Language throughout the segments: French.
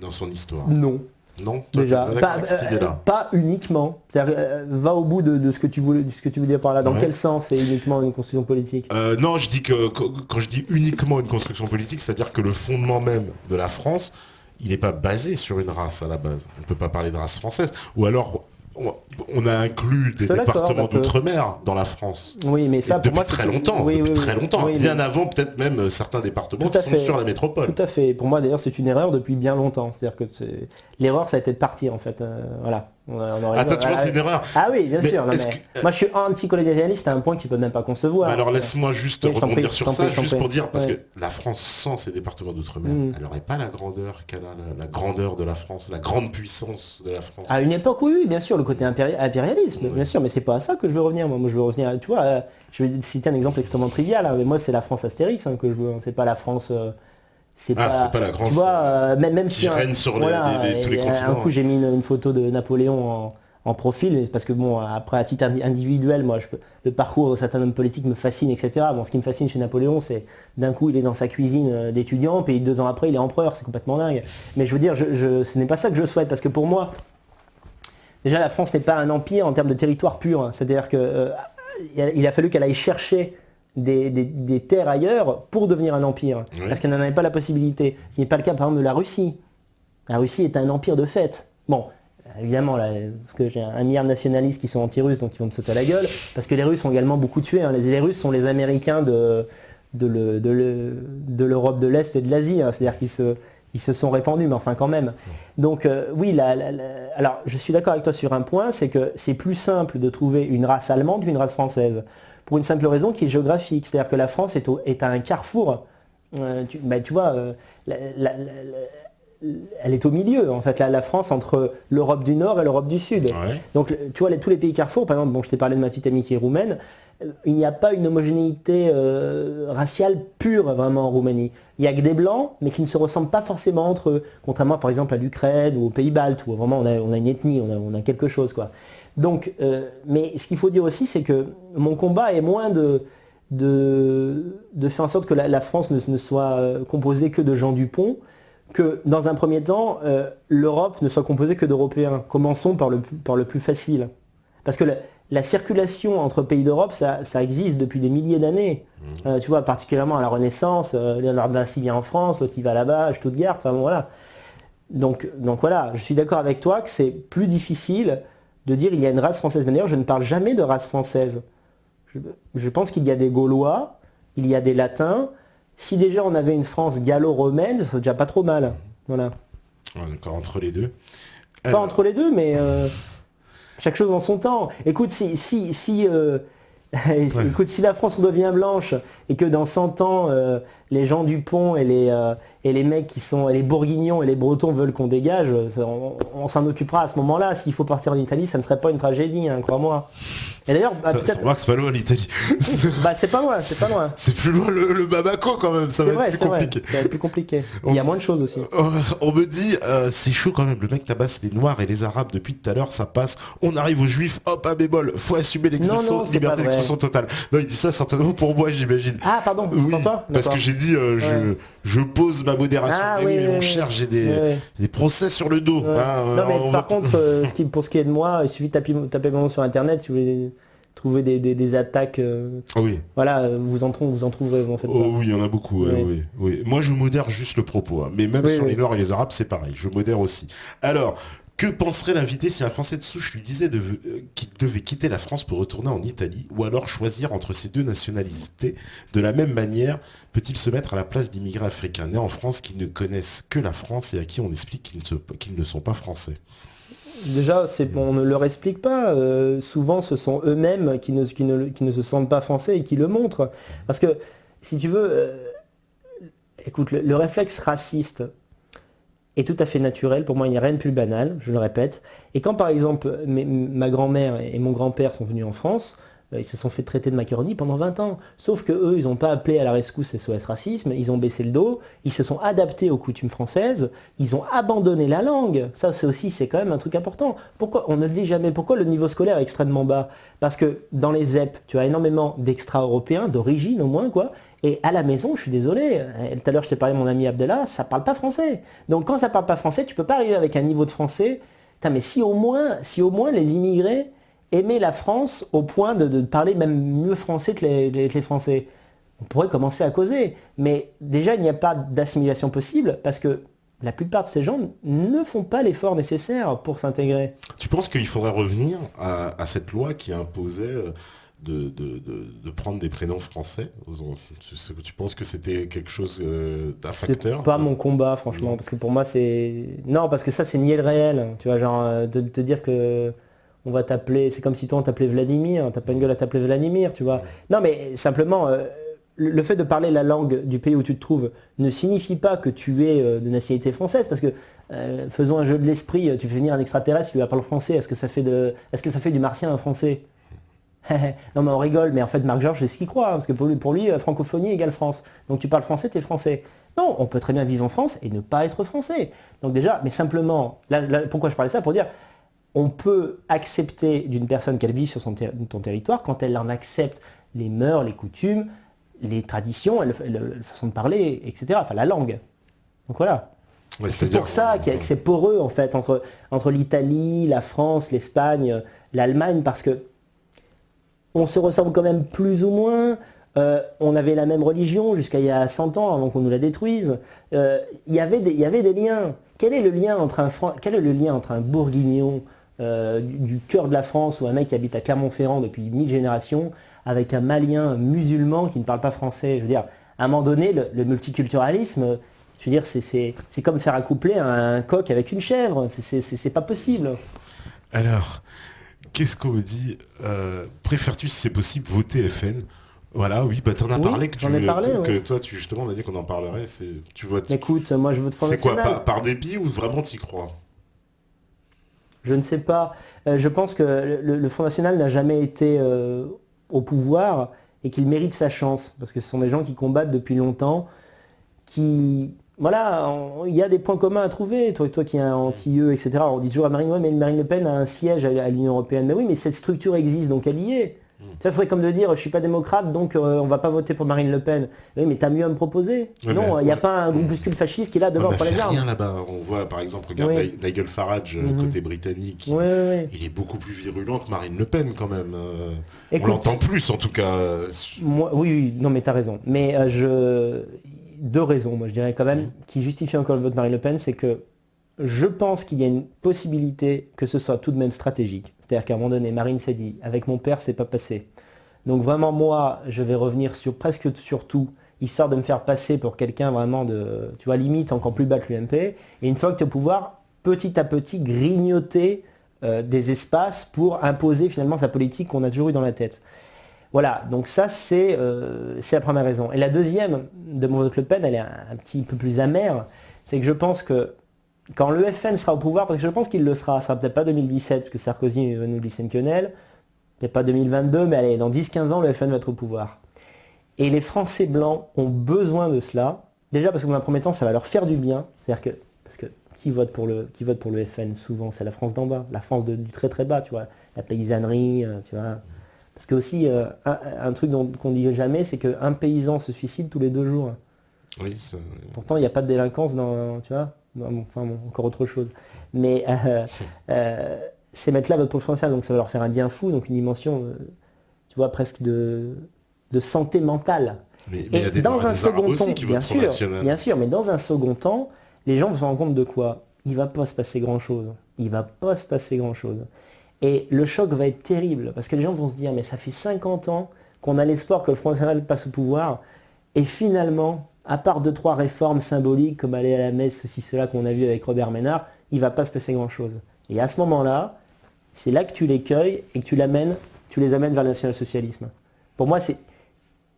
dans son histoire? Non. Non, toi, Déjà, t'es pas d'accord avec cette idée-là. pas uniquement. C'est-à-dire, va au bout de ce que tu voulais, dire par là. Dans Ouais. quel sens c'est uniquement une constitution politique? Non, je dis que quand je dis uniquement une construction politique, c'est-à-dire que le fondement même de la France, il n'est pas basé sur une race à la base. On ne peut pas parler de race française. Ou alors, on a inclus des suis d'accord, départements d'accord. d'outre-mer dans la France. Oui, mais ça, Et pour depuis moi, très c'est longtemps, oui, depuis oui, très oui. longtemps. Oui, Bien mais- avant peut-être même certains départements Tout à qui sont fait. sur la métropole. Tout à fait. Pour moi, d'ailleurs, c'est une erreur depuis bien longtemps. C'est-à-dire que l'erreur, ça a été de partir, en fait. Voilà. On aurait Attends, dû- tu vois, c'est une erreur. Ah oui, bien Mais sûr. Non, est-ce mais que- moi, je suis anti-colonialiste à un point qu'il ne peut même pas concevoir. Alors laisse-moi juste Oui, je t'en rebondir prie, sur je t'en ça, prie, je t'en juste pour prie. dire, parce Ouais. que la France sans ses départements d'outre-mer, Mm. elle n'aurait pas la grandeur qu'elle a, la grandeur de la France, la grande puissance de la France. À une époque, oui, oui, bien sûr, le côté impérialisme, Oui. bien sûr, mais c'est pas à ça que je veux revenir. Moi, je veux revenir, tu vois, je vais citer un exemple extrêmement trivial, hein, mais moi, c'est la France Astérix que je veux, hein, c'est pas la France... c'est C'est pas la grande... Tu vois, même qui si règne sur tous les et continents. un coup j'ai mis une photo de Napoléon en profil, mais c'est parce que bon, après à titre individuel, moi le parcours d'un certain homme politique me fascine, etc. Bon, ce qui me fascine chez Napoléon, c'est d'un coup il est dans sa cuisine d'étudiant, puis 2 ans après il est empereur, c'est complètement dingue. Mais je veux dire, ce n'est pas ça que je souhaite, parce que pour moi, déjà la France n'est pas un empire en termes de territoire pur, hein. C'est-à-dire que il a fallu qu'elle aille chercher des terres ailleurs pour devenir un empire, Oui. parce qu'elle n'en avait pas la possibilité. Ce n'est pas le cas par exemple de la Russie. La Russie est un empire de fait. Bon, évidemment, là, parce que j'ai 1 milliard de nationalistes qui sont anti-russes, donc ils vont me sauter à la gueule, parce que les Russes ont également beaucoup tué, hein. Les Russes sont les Américains de l'Europe de l'Est et de l'Asie, hein. C'est-à-dire qu'ils se sont répandus, mais enfin quand même. Donc oui, alors je suis d'accord avec toi sur un point, c'est que c'est plus simple de trouver une race allemande qu'une race française, pour une simple raison qui est géographique. C'est-à-dire que la France est à un carrefour. Tu vois, elle est au milieu, en fait, la France, entre l'Europe du Nord et l'Europe du Sud. Ouais. Donc, tu vois, tous les pays carrefour, par exemple, bon, je t'ai parlé de ma petite amie qui est roumaine, il n'y a pas une homogénéité raciale pure, vraiment, en Roumanie. Il n'y a que des blancs, mais qui ne se ressemblent pas forcément entre eux, contrairement, par exemple, à l'Ukraine ou aux Pays-Baltes, où vraiment on a une ethnie, on a quelque chose, quoi. Donc, mais ce qu'il faut dire aussi, c'est que mon combat est moins de faire en sorte que la France ne soit composée que de gens du pont, que dans un premier temps, l'Europe ne soit composée que d'Européens. Commençons par le plus facile. Parce que la circulation entre pays d'Europe, ça existe depuis des milliers d'années. Tu vois, particulièrement à la Renaissance, Léonard de Vinci vient en France, l'autre il va là-bas, à Stuttgart, enfin bon, voilà. Donc voilà, je suis d'accord avec toi que c'est plus difficile de dire il y a une race française. Mais d'ailleurs, je ne parle jamais de race française. Je pense qu'il y a des Gaulois, il y a des Latins. Si déjà on avait une France gallo-romaine, ce serait déjà pas trop mal. Voilà. Ouais, d'accord, entre les deux. Pas entre les deux, mais chaque chose en son temps. Écoute, écoute, si la France redevient blanche et que dans 100 ans, les gens du pont et les mecs qui sont les bourguignons et les bretons veulent qu'on dégage, on s'en occupera à ce moment-là. S'il faut partir en Italie, ça ne serait pas une tragédie, hein, crois-moi. Et d'ailleurs, Ça remarque, c'est pas loin l'Italie. c'est pas loin, c'est pas loin. C'est plus loin le Bamako quand même, ça C'est va vrai, être plus c'est vrai. compliqué. Ça va être plus compliqué. Il y a moins de choses aussi. On me dit, c'est chaud quand même, le mec tabasse les Noirs et les Arabes depuis tout à l'heure, ça passe. On arrive aux Juifs, hop, à bémol, faut assumer l'expression, Non, c'est liberté pas vrai. d'expression totale. Non, il dit ça certainement pour moi, j'imagine. Ah, pardon, Oui, pour toi parce que D'accord. j'ai dit, je pose ma modération. Ah, Mais oui, mon oui, cher, oui. j'ai Oui. des procès sur le dos. Ouais. Hein, Non mais on par va- contre, pour ce qui est de moi, il suffit de taper mon nom sur internet, si vous voulez trouver des attaques, Oui. voilà, vous en trouverez, vous en faites Oh pas. oui, il y en a beaucoup, Oui. oui, oui. Moi, je modère juste le propos, hein. Mais même Oui, sur oui. les Noirs et les Arabes, c'est pareil, je modère aussi. Alors, que penserait l'invité si un Français de souche lui disait qu'il devait quitter la France pour retourner en Italie, ou alors choisir entre ces deux nationalités? De la même manière, peut-il se mettre à la place d'immigrés africains nés en France qui ne connaissent que la France et à qui on explique qu'ils ne sont pas français? Déjà, on ne leur explique pas. Souvent, ce sont eux-mêmes qui ne se sentent pas français et qui le montrent. Parce que, si tu veux, écoute, le réflexe raciste est tout à fait naturel. Pour moi, il n'y a rien de plus banal, je le répète. Et quand, par exemple, ma grand-mère et mon grand-père sont venus en France, ils se sont fait traiter de macaroni pendant 20 ans. Sauf que eux, ils n'ont pas appelé à la rescousse SOS Racisme, ils ont baissé le dos, ils se sont adaptés aux coutumes françaises, ils ont abandonné la langue. Ça, c'est quand même un truc important. Pourquoi on ne le dit jamais? Pourquoi le niveau scolaire est extrêmement bas? Parce que dans les ZEP, tu as énormément d'extra-européens, d'origine au moins, quoi, Et à la maison, je suis désolé, tout à l'heure je t'ai parlé de mon ami Abdallah, ça parle pas français. Donc quand ça parle pas français, tu peux pas arriver avec un niveau de français. Putain, mais si au moins les immigrés aimaient la France au point de parler même mieux français que les Français, on pourrait commencer à causer. Mais déjà, il n'y a pas d'assimilation possible parce que la plupart de ces gens ne font pas l'effort nécessaire pour s'intégrer. Tu penses qu'il faudrait revenir à cette loi qui imposait de prendre des prénoms français tu penses que c'était quelque chose d'un facteur? C'est pas mon combat, franchement, Non. parce que pour moi, c'est... Non, parce que ça, c'est nier le réel. Tu vois, genre, de te dire que on va t'appeler... C'est comme si toi, on t'appelait Vladimir. T'as pas une gueule à t'appeler Vladimir, tu vois. Non, mais simplement, le fait de parler la langue du pays où tu te trouves ne signifie pas que tu es de nationalité française, parce que faisons un jeu de l'esprit, tu fais venir un extraterrestre, tu lui parles français, est-ce que ça fait du martien un français? Non mais on rigole, mais en fait Marc Georges c'est ce qu'il croit, hein, parce que pour lui, francophonie égale France. Donc tu parles français, t'es français. Non, on peut très bien vivre en France et ne pas être français. Donc déjà, mais simplement, là, pourquoi je parlais de ça? Pour dire, on peut accepter d'une personne qu'elle vive sur ton territoire quand elle en accepte les mœurs, les coutumes, les traditions, la façon de parler, etc. Enfin la langue. Donc voilà. Ouais, C'est pour ça que c'est poreux en fait entre l'Italie, la France, l'Espagne, l'Allemagne, parce que on se ressemble quand même plus ou moins. On avait la même religion jusqu'à il y a 100 ans avant qu'on nous la détruise. Il y avait des liens. Quel est le lien entre un Bourguignon du cœur de la France ou un mec qui habite à Clermont-Ferrand depuis 1000 générations avec un Malien musulman qui ne parle pas français? Je veux dire, à un moment donné, le multiculturalisme, je veux dire, c'est comme faire accoupler un coq avec une chèvre. C'est pas possible. Alors, qu'est-ce qu'on me dit préfères-tu, si c'est possible, voter FN? Voilà, oui, bah t'en as Oui, parlé, j'en ai parlé, que oui. toi, justement, on a dit qu'on en parlerait. Tu votes. Écoute, moi je vote Front C'est quoi, National. par dépit ou vraiment t'y crois? Je ne sais pas. Je pense que le Front National n'a jamais été au pouvoir et qu'il mérite sa chance. Parce que ce sont des gens qui combattent depuis longtemps, qui... Voilà, il y a des points communs à trouver. Toi qui es un anti-eux, etc. On dit toujours à Marine, ouais, mais Marine Le Pen a un siège à l'Union Européenne. Mais oui, mais cette structure existe, donc elle y est. Ça serait comme de dire, je suis pas démocrate, donc on va pas voter pour Marine Le Pen. Oui, mais t'as mieux à me proposer. Ouais, Non, il n'y a ouais. pas un groupuscule fasciste qui est là devant On pour n'a les fait armes. rien là-bas. On voit, par exemple, regarde Oui. Nigel Farage, Mhm. côté britannique. Oui, oui, oui. Il est beaucoup plus virulent que Marine Le Pen, quand même. On Écoute, l'entend plus, en tout cas. moi, oui, oui, non mais t'as raison. Mais deux raisons, moi je dirais quand même, qui justifient encore le vote Marine Le Pen, c'est que je pense qu'il y a une possibilité que ce soit tout de même stratégique. C'est-à-dire qu'à un moment donné, Marine s'est dit, avec mon père, c'est pas passé. Donc vraiment, moi, je vais revenir sur presque sur tout, histoire de me faire passer pour quelqu'un vraiment de, tu vois, limite encore plus bas que l'UMP. Et une fois que tu es au pouvoir, petit à petit, grignoter des espaces pour imposer finalement sa politique qu'on a toujours eu dans la tête. Voilà, donc ça c'est la première raison. Et la deuxième de mon vote Le Pen, elle est un petit peu plus amère, c'est que je pense que quand le FN sera au pouvoir, parce que je pense qu'il le sera, ça sera peut-être pas 2017, parce que Sarkozy va nous glisser une quenelle, peut-être pas 2022, mais allez, dans 10-15 ans, le FN va être au pouvoir. Et les Français blancs ont besoin de cela, déjà parce que dans un premier temps, ça va leur faire du bien, c'est-à-dire que, parce que qui vote pour le FN souvent, c'est la France d'en bas, la France du très très bas, tu vois, la paysannerie, tu vois. Parce que aussi, un truc qu'on ne dit jamais, c'est qu'un paysan se suicide tous les 2 jours. Oui, ça... Pourtant, il n'y a pas de délinquance dans, tu vois, enfin bon, encore autre chose. Mais ces mecs-là votent pour le Front National, donc ça va leur faire un bien fou, donc une dimension, tu vois, presque de santé mentale. Mais il y a des dans un Arabes second aussi temps, qui votent Front National. bien sûr, mais dans un second temps, les gens vont se rendre compte de quoi? Il va pas se passer grand-chose. Il va pas se passer grand-chose. Et le choc va être terrible, parce que les gens vont se dire, mais ça fait 50 ans qu'on a l'espoir que le Front National passe au pouvoir, et finalement, à part 2-3 réformes symboliques, comme aller à la messe, ceci, cela, qu'on a vu avec Robert Ménard, il va pas se passer grand-chose. Et à ce moment-là, c'est là que tu les cueilles et que tu les amènes vers le national-socialisme. Pour moi,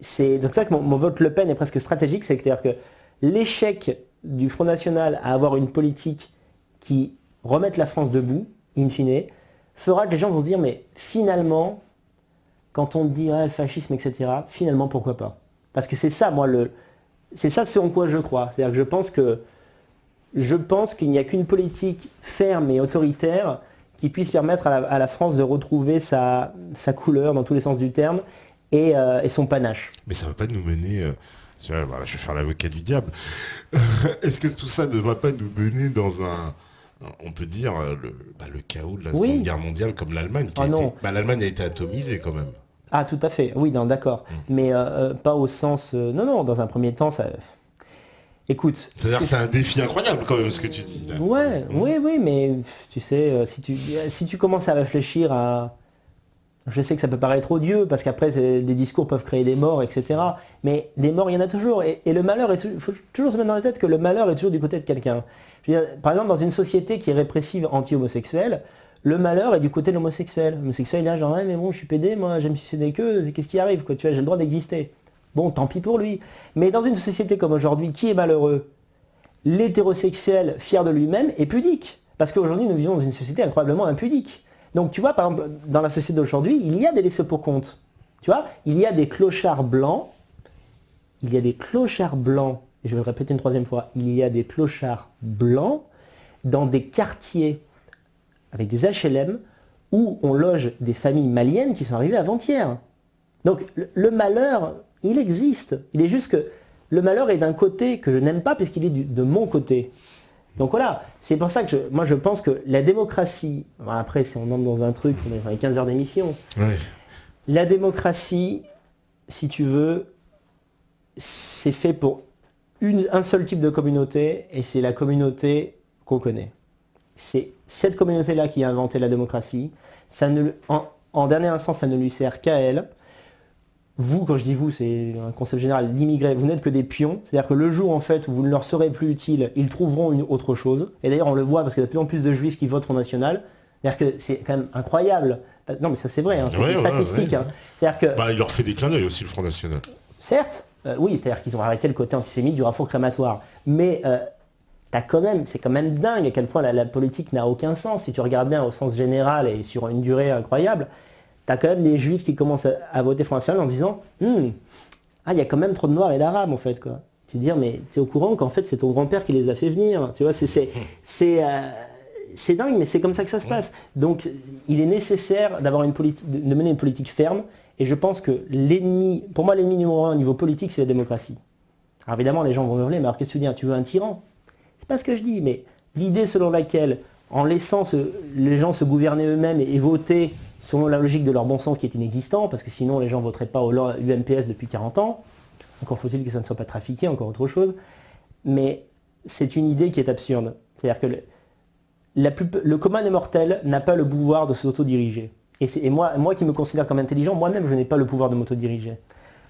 c'est donc ça que mon vote Le Pen est presque stratégique, c'est-à-dire que l'échec du Front National à avoir une politique qui remette la France debout, in fine, fera que les gens vont se dire, mais finalement, quand on dit le fascisme, etc., finalement, pourquoi pas? Parce que c'est ça, moi, c'est ça ce en quoi je crois. C'est-à-dire que je pense qu'il n'y a qu'une politique ferme et autoritaire qui puisse permettre à la France de retrouver sa couleur dans tous les sens du terme et son panache. Mais ça ne va pas nous mener... voilà, je vais faire l'avocat du diable. Est-ce que tout ça ne va pas nous mener dans on peut dire, le chaos de la Seconde Guerre mondiale comme l'Allemagne l'Allemagne a été atomisée quand même. Ah, tout à fait, oui, non, d'accord. Mais pas au sens... non, dans un premier temps, ça... Écoute... C'est-à-dire que c'est un défi incroyable quand même ce que tu dis là. Ouais, oui, mais tu sais, si tu commences à réfléchir à... Je sais que ça peut paraître odieux, parce qu'après, des discours peuvent créer des morts, etc. Mais des morts, il y en a toujours. Et le malheur, il faut toujours se mettre dans la tête que le malheur est toujours du côté de quelqu'un. Par exemple, dans une société qui est répressive anti-homosexuelle, le malheur est du côté de l'homosexuel. L'homosexuel, il est là, genre, mais bon, je suis pédé, moi, j'aime sucer que, qu'est-ce qui arrive, quoi, tu vois, j'ai le droit d'exister. Bon, tant pis pour lui. Mais dans une société comme aujourd'hui, qui est malheureux? L'hétérosexuel, fier de lui-même, est pudique. Parce qu'aujourd'hui, nous vivons dans une société incroyablement impudique. Donc, tu vois, par exemple, dans la société d'aujourd'hui, il y a des laissés-pour-compte. Tu vois, il y a des clochards blancs. Il y a des clochards blancs. Et je vais le répéter une troisième fois. Il y a des clochards blancs dans des quartiers avec des HLM où on loge des familles maliennes qui sont arrivées avant-hier. Donc, le malheur, il existe. Il est juste que le malheur est d'un côté que je n'aime pas puisqu'il est de mon côté. Donc voilà, c'est pour ça que moi je pense que la démocratie, après si on entre dans un truc, on est dans les 15 heures d'émission, la démocratie, si tu veux, c'est fait pour un seul type de communauté et c'est la communauté qu'on connaît. C'est cette communauté-là qui a inventé la démocratie. En dernière instance, ça ne lui sert qu'à elle. Vous, quand je dis vous, c'est un concept général, l'immigré, vous n'êtes que des pions. C'est-à-dire que le jour en fait où vous ne leur serez plus utile, ils trouveront une autre chose. Et d'ailleurs, on le voit parce qu'il y a de plus en plus de juifs qui votent Front National. C'est-à-dire que c'est quand même incroyable. Non, mais ça c'est vrai, hein, c'est des statistiques. Hein. C'est-à-dire que, il leur fait des clins d'œil aussi, le Front National. Certes, oui, c'est-à-dire qu'ils ont arrêté le côté antisémite du rafour crématoire. Mais c'est quand même dingue à quel point la politique n'a aucun sens. Si tu regardes bien au sens général et sur une durée incroyable, t'as quand même des juifs qui commencent à voter Front National en disant il y a quand même trop de noirs et d'arabes en fait quoi. Tu te dire mais t'es au courant qu'en fait c'est ton grand-père qui les a fait venir. Tu vois, c'est dingue, mais c'est comme ça que ça se passe. Donc il est nécessaire d'avoir de mener une politique ferme, et je pense que pour moi l'ennemi numéro 1 au niveau politique, c'est la démocratie. Alors évidemment les gens vont hurler, mais alors qu'est-ce que tu dis, tu veux un tyran? C'est pas ce que je dis, mais l'idée selon laquelle, en laissant les gens se gouverner eux-mêmes et voter selon la logique de leur bon sens qui est inexistant, parce que sinon les gens ne voteraient pas au UMPS depuis 40 ans, encore faut-il que ça ne soit pas trafiqué, encore autre chose, mais c'est une idée qui est absurde. C'est-à-dire que le commun des mortels n'a pas le pouvoir de s'autodiriger. Et moi qui me considère comme intelligent, moi-même je n'ai pas le pouvoir de m'autodiriger.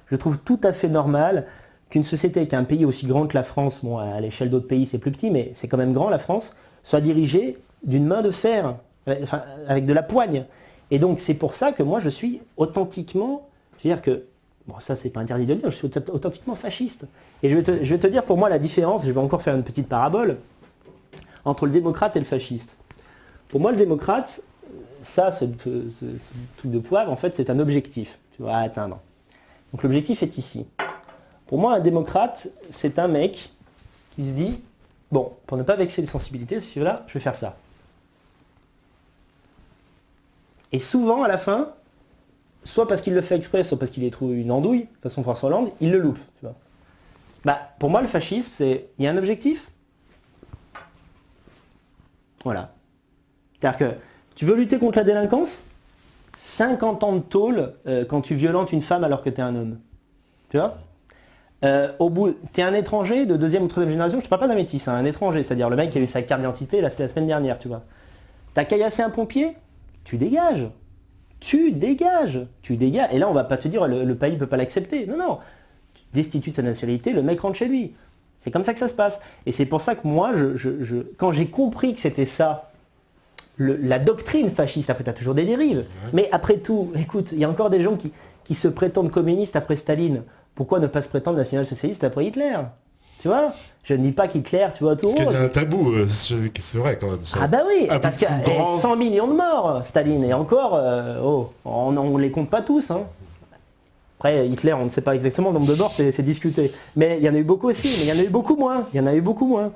Je trouve tout à fait normal qu'une société, qu'un pays aussi grand que la France, bon à l'échelle d'autres pays c'est plus petit, mais c'est quand même grand la France, soit dirigée d'une main de fer, avec de la poigne. Et donc c'est pour ça que moi je suis authentiquement, je veux dire que, bon ça c'est pas interdit de le dire, je suis authentiquement fasciste. Et je vais te dire pour moi la différence, je vais encore faire une petite parabole, entre le démocrate et le fasciste. Pour moi le démocrate, ça ce truc de poivre en fait c'est un objectif, tu vas atteindre. Donc l'objectif est ici. Pour moi un démocrate c'est un mec qui se dit, bon pour ne pas vexer les sensibilités, celui-là je vais faire ça. Et souvent, à la fin, soit parce qu'il le fait exprès, soit parce qu'il trouve une andouille, de façon François Hollande, il le loupe. Tu vois. Pour moi, le fascisme, c'est... Il y a un objectif. Voilà. C'est-à-dire que tu veux lutter contre la délinquance, 50 ans de tôle quand tu violentes une femme alors que tu es un homme. Tu vois, tu es un étranger de deuxième ou troisième génération, je ne te parle pas d'un métis, un étranger, c'est-à-dire le mec qui a eu sa carte d'identité la semaine dernière, tu vois. T'as caillassé un pompier, tu dégages. Tu dégages. Et là, on va pas te dire le pays ne peut pas l'accepter. Non. Tu destitues de sa nationalité, le mec rentre chez lui. C'est comme ça que ça se passe. Et c'est pour ça que moi, quand j'ai compris que c'était ça, la doctrine fasciste, après tu as toujours des dérives. Ouais. Mais après tout, écoute, il y a encore des gens qui se prétendent communistes après Staline. Pourquoi ne pas se prétendre national-socialiste après Hitler? Tu vois, je ne dis pas qu'Hitler, tu vois, tout. Parce qu'il y a un tabou, c'est vrai quand même. Ah bah oui, parce qu'il y a 100 millions de morts, Staline, et encore, on ne les compte pas tous. Hein. Après, Hitler, on ne sait pas exactement le nombre de morts, c'est discuté. Mais il y en a eu beaucoup aussi, mais il y en a eu beaucoup moins.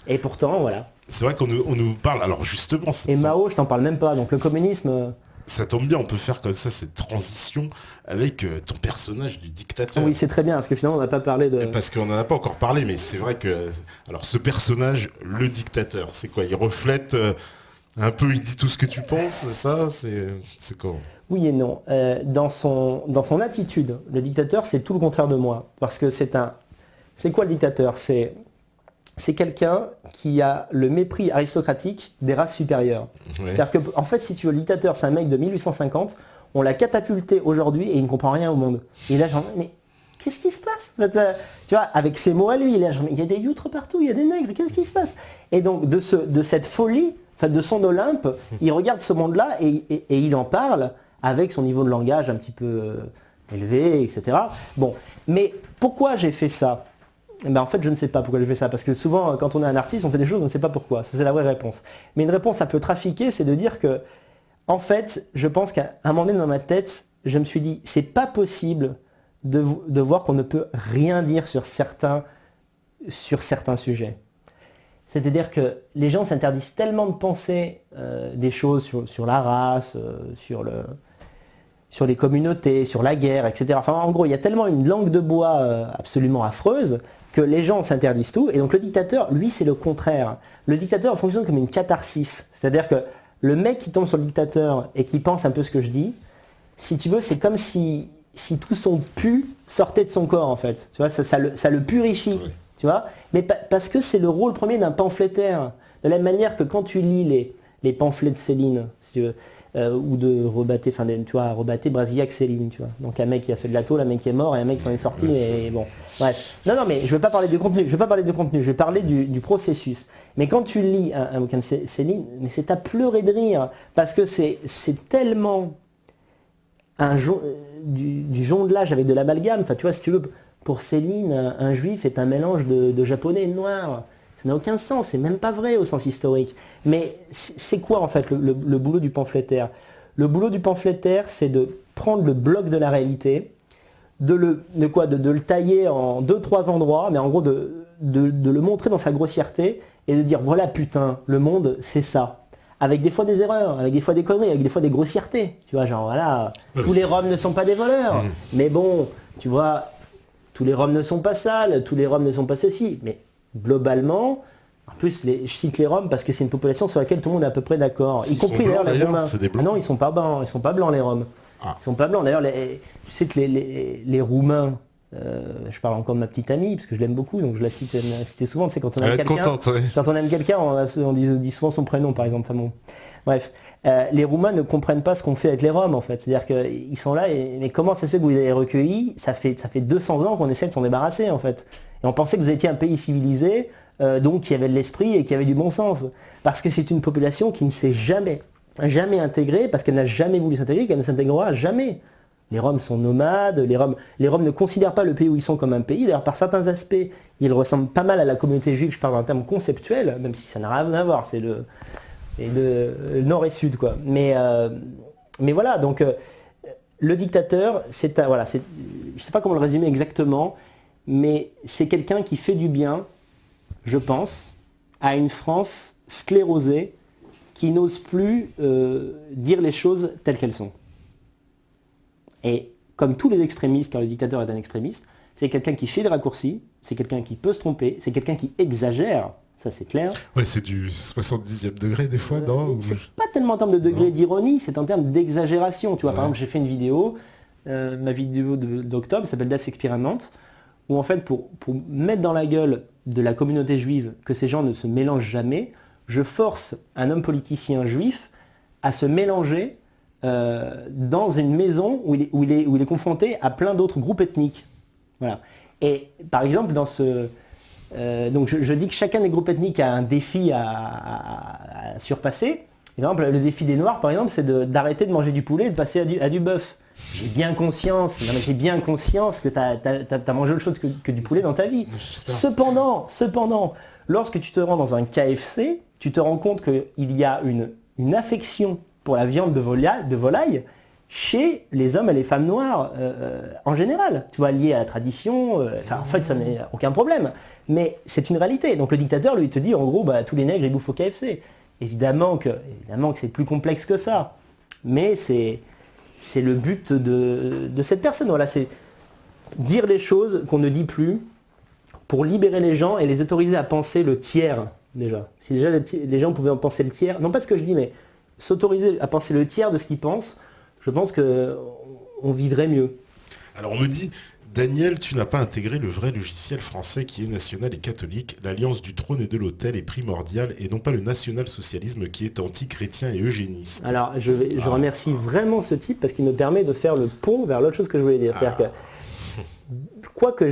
Et pourtant, voilà. C'est vrai qu'on nous parle, alors justement... Et Mao, je t'en parle même pas, donc le communisme... Ça tombe bien, on peut faire comme ça cette transition avec ton personnage du dictateur. Oui, c'est très bien, parce que finalement, on n'a pas parlé de... Parce qu'on n'en a pas encore parlé, mais c'est vrai que... Alors, ce personnage, le dictateur, c'est quoi? Il reflète un peu, il dit tout ce que tu penses, c'est ça? C'est quoi? Oui et non. Dans son attitude, le dictateur, c'est tout le contraire de moi. Parce que c'est quoi le dictateur? C'est quelqu'un qui a le mépris aristocratique des races supérieures. Ouais. C'est-à-dire que, en fait, si tu veux, le dictateur, c'est un mec de 1850, on l'a catapulté aujourd'hui et il ne comprend rien au monde. Et là, genre, mais qu'est-ce qui se passe? Tu vois, avec ses mots à lui, il y a des youtres partout, il y a des nègres, qu'est-ce qui se passe? Et donc, de cette folie, enfin, de son Olympe, il regarde ce monde-là et il en parle avec son niveau de langage un petit peu élevé, etc. Bon, mais pourquoi j'ai fait ça? Ben en fait, je ne sais pas pourquoi je fais ça, parce que souvent, quand on est un artiste, on fait des choses, on ne sait pas pourquoi. Ça, c'est la vraie réponse. Mais une réponse un peu trafiquée, c'est de dire que, en fait, je pense qu'à un moment donné dans ma tête, je me suis dit, c'est pas possible de voir qu'on ne peut rien dire sur certains sujets. C'est-à-dire que les gens s'interdisent tellement de penser des choses sur la race, sur les communautés, sur la guerre, etc. Enfin, en gros, il y a tellement une langue de bois absolument affreuse que les gens s'interdisent tout. Et donc le dictateur, lui, c'est le contraire. Le dictateur fonctionne comme une catharsis. C'est-à-dire que le mec qui tombe sur le dictateur et qui pense un peu ce que je dis, si tu veux, c'est comme si tout son pu sortait de son corps, en fait. Tu vois, ça le purifie. Oui. Tu vois, mais parce que c'est le rôle premier d'un pamphlétaire. De la même manière que quand tu lis les pamphlets de Céline, si tu veux, ou de Rebatté, enfin tu vois, Rebatté, Brasillac, Céline, tu vois. Donc un mec qui a fait de la tôle, un mec qui est mort et un mec qui s'en est sorti, et bon. Bref. Non, mais je ne vais pas parler de contenu, je vais parler du processus. Mais quand tu lis un bouquin de Céline, mais c'est à pleurer de rire, parce que c'est tellement du jonglage avec de l'amalgame. Enfin, tu vois, si tu veux, pour Céline, un juif est un mélange de japonais et de noir. Ça n'a aucun sens, c'est même pas vrai au sens historique. Mais c'est quoi en fait le boulot du pamphlétaire? Le boulot du pamphlétaire, c'est de prendre le bloc de la réalité, de le tailler en 2-3 endroits, mais en gros de le montrer dans sa grossièreté et de dire voilà putain, le monde c'est ça. Avec des fois des erreurs, avec des fois des conneries, avec des fois des grossièretés. Tu vois, genre voilà, tous les Roms ne sont pas des voleurs. Mais bon, tu vois, tous les Roms ne sont pas sales, tous les Roms ne sont pas ceci. Mais globalement, en plus, je cite les Roms parce que c'est une population sur laquelle tout le monde est à peu près d'accord. Y compris d'ailleurs les Roumains. Ah non, ils sont pas blancs les Roms. Ah. Ils sont pas blancs. D'ailleurs, tu sais que les Roumains, je parle encore de ma petite amie, parce que je l'aime beaucoup, donc je la citais souvent, tu sais, quand on aime quelqu'un, quand on aime quelqu'un, on dit souvent son prénom, par exemple. Enfin, bon. Bref, les Roumains ne comprennent pas ce qu'on fait avec les Roms, en fait. C'est-à-dire qu'ils sont là, mais comment ça se fait que vous les avez recueillis? Ça fait 200 ans qu'on essaie de s'en débarrasser, en fait. Et on pensait que vous étiez un pays civilisé, donc qui avait de l'esprit et qui avait du bon sens. Parce que c'est une population qui ne s'est jamais intégrée, parce qu'elle n'a jamais voulu s'intégrer, qu'elle ne s'intégrera jamais. Les Roms sont nomades, les Roms ne considèrent pas le pays où ils sont comme un pays. D'ailleurs, par certains aspects, ils ressemblent pas mal à la communauté juive, je parle d'un terme conceptuel, même si ça n'a rien à voir, c'est le nord et sud, quoi. Mais voilà, donc le dictateur, je sais pas comment le résumer exactement, mais c'est quelqu'un qui fait du bien, je pense, à une France sclérosée qui n'ose plus dire les choses telles qu'elles sont. Et comme tous les extrémistes, car le dictateur est un extrémiste, c'est quelqu'un qui fait des raccourcis, c'est quelqu'un qui peut se tromper, c'est quelqu'un qui exagère, ça c'est clair. Ouais, c'est du 70e degré des fois, non? C'est pas tellement en termes de degré d'ironie, c'est en termes d'exagération. Tu vois, par exemple, j'ai fait une vidéo, ma vidéo d'octobre s'appelle Death Experiment, où en fait, pour mettre dans la gueule de la communauté juive que ces gens ne se mélangent jamais, je force un homme politicien juif à se mélanger dans une maison où il est confronté à plein d'autres groupes ethniques. Voilà. Et par exemple, dans ce... donc je dis que chacun des groupes ethniques a un défi à surpasser. Et par exemple, le défi des Noirs, par exemple, c'est d'arrêter de manger du poulet et de passer à du bœuf. J'ai bien conscience que tu as mangé autre chose que du poulet dans ta vie. Cependant, lorsque tu te rends dans un KFC, tu te rends compte qu'il y a une affection pour la viande de volaille chez les hommes et les femmes noires en général. Tu vois, lié à la tradition, en fait, ça n'est aucun problème. Mais c'est une réalité. Donc le dictateur, lui, te dit, en gros, tous les nègres, ils bouffent au KFC. Évidemment que c'est plus complexe que ça. Mais c'est le but de cette personne. Voilà, c'est dire les choses qu'on ne dit plus pour libérer les gens et les autoriser à penser le tiers déjà. Si déjà les gens pouvaient en penser le tiers, non pas ce que je dis, mais s'autoriser à penser le tiers de ce qu'ils pensent, je pense qu'on vivrait mieux. Alors on me dit, Daniel, tu n'as pas intégré le vrai logiciel français qui est national et catholique. L'alliance du trône et de l'autel est primordiale et non pas le national-socialisme qui est anti-chrétien et eugéniste. Alors je remercie vraiment ce type parce qu'il me permet de faire le pont vers l'autre chose que je voulais dire. C'est-à-dire que quoique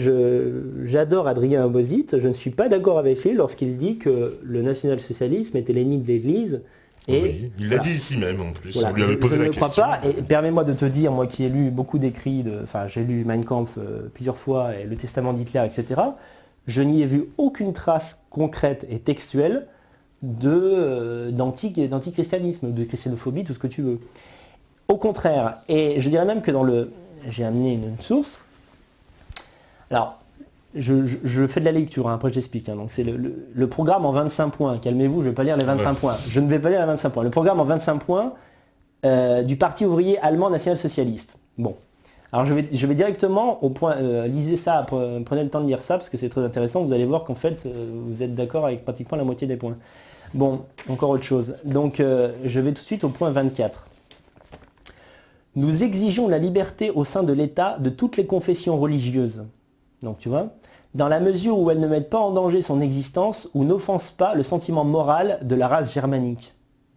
j'adore Adrien Abosit, je ne suis pas d'accord avec lui lorsqu'il dit que le national-socialisme était l'ennemi de l'Église. Et oui, il l'a dit ici même en plus, voilà, on lui avait posé la question. Je ne crois pas, et permets-moi de te dire, moi qui ai lu beaucoup d'écrits, j'ai lu Mein Kampf plusieurs fois, et le Testament d'Hitler, etc., je n'y ai vu aucune trace concrète et textuelle d'antichristianisme, de christianophobie, tout ce que tu veux. Au contraire, et je dirais même que j'ai amené une source. Alors, je fais de la lecture, hein, après je t'explique. Hein, donc c'est le programme en 25 points. Calmez-vous, je ne vais pas lire les 25 points. Je ne vais pas lire les 25 points. Le programme en 25 points du Parti ouvrier allemand national-socialiste. Bon. Alors je vais directement au point, lisez ça, prenez le temps de lire ça, parce que c'est très intéressant. Vous allez voir qu'en fait, vous êtes d'accord avec pratiquement la moitié des points. Bon, encore autre chose. Donc je vais tout de suite au point 24. Nous exigeons la liberté au sein de l'État de toutes les confessions religieuses. Donc tu vois, dans la mesure où elles ne mettent pas en danger son existence ou n'offensent pas le sentiment moral de la race germanique.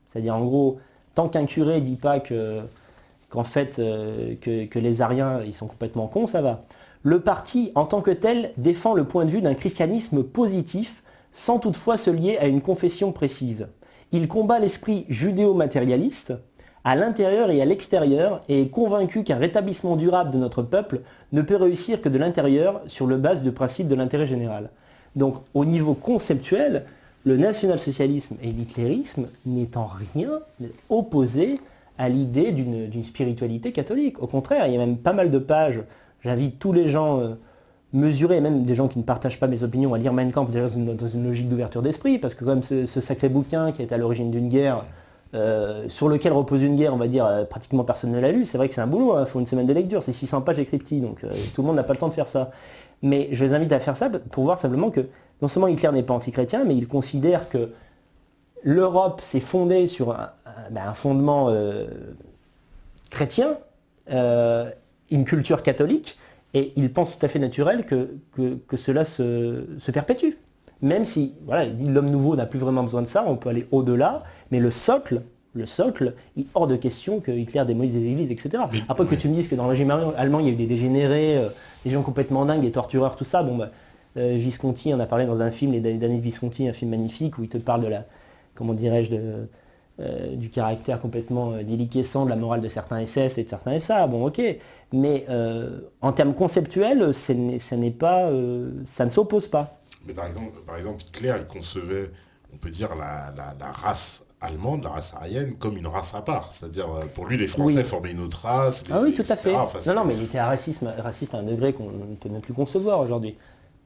C'est-à-dire en gros, tant qu'un curé ne dit pas qu'en fait que les Ariens ils sont complètement cons, ça va. Le parti en tant que tel défend le point de vue d'un christianisme positif sans toutefois se lier à une confession précise. Il combat l'esprit judéo-matérialiste à l'intérieur et à l'extérieur et est convaincu qu'un rétablissement durable de notre peuple ne peut réussir que de l'intérieur sur le base du principe de l'intérêt général. Donc au niveau conceptuel, le national-socialisme et l'hitlérisme n'est en rien opposé à l'idée d'une spiritualité catholique. Au contraire, il y a même pas mal de pages, j'invite tous les gens mesurés, même des gens qui ne partagent pas mes opinions, à lire Mein Kampf dans une logique d'ouverture d'esprit, parce que comme ce sacré bouquin qui est à l'origine d'une guerre, sur lequel repose une guerre, on va dire, pratiquement personne ne l'a lu. C'est vrai que c'est un boulot, il faut une semaine de lecture, c'est 600 pages écrites petit, donc tout le monde n'a pas le temps de faire ça. Mais je les invite à faire ça pour voir simplement que non seulement Hitler n'est pas anti-chrétien, mais il considère que l'Europe s'est fondée sur un fondement chrétien, une culture catholique, et il pense tout à fait naturel que cela se perpétue. Même si voilà, l'homme nouveau n'a plus vraiment besoin de ça, on peut aller au-delà, mais le socle, il est hors de question que Hitler démolisse des églises, etc. Après que tu me dises que dans le régime allemand, il y a eu des dégénérés, des gens complètement dingues, des tortureurs, tout ça, Visconti, on a parlé dans un film, les Danny Visconti, un film magnifique, où il te parle de la, comment dirais-je, du caractère complètement déliquescent de la morale de certains SS et de certains SA, bon ok, mais en termes conceptuels, ça ne s'oppose pas. Mais par exemple, Hitler, il concevait, on peut dire, la race allemande, la race aryenne, comme une race à part. C'est-à-dire, pour lui, les Français formaient une autre race. Oui, tout à fait. Enfin, non, mais il était raciste à un degré qu'on ne peut même plus concevoir aujourd'hui.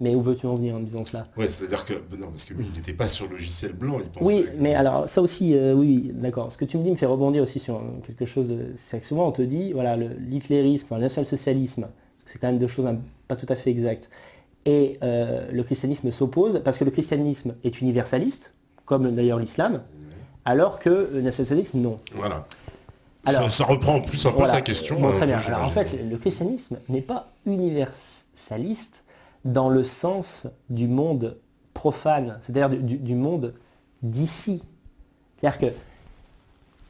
Mais où veux-tu en venir en disant cela? Oui, c'est-à-dire que, non, parce que lui, il n'était pas sur le logiciel blanc, il pensait... Oui, mais alors, ça aussi, oui, d'accord. Ce que tu me dis me fait rebondir aussi sur quelque chose c'est que souvent, on te dit, voilà, l'hitlérisme, le national-socialisme, c'est quand même deux choses pas tout à fait exactes. Et le christianisme s'oppose parce que le christianisme est universaliste, comme d'ailleurs l'islam, alors que le nationalisme, non. Voilà. Alors, ça reprend plus un peu sa question. Bon, très bien. Alors en fait, le christianisme n'est pas universaliste dans le sens du monde profane, c'est-à-dire du monde d'ici. C'est-à-dire que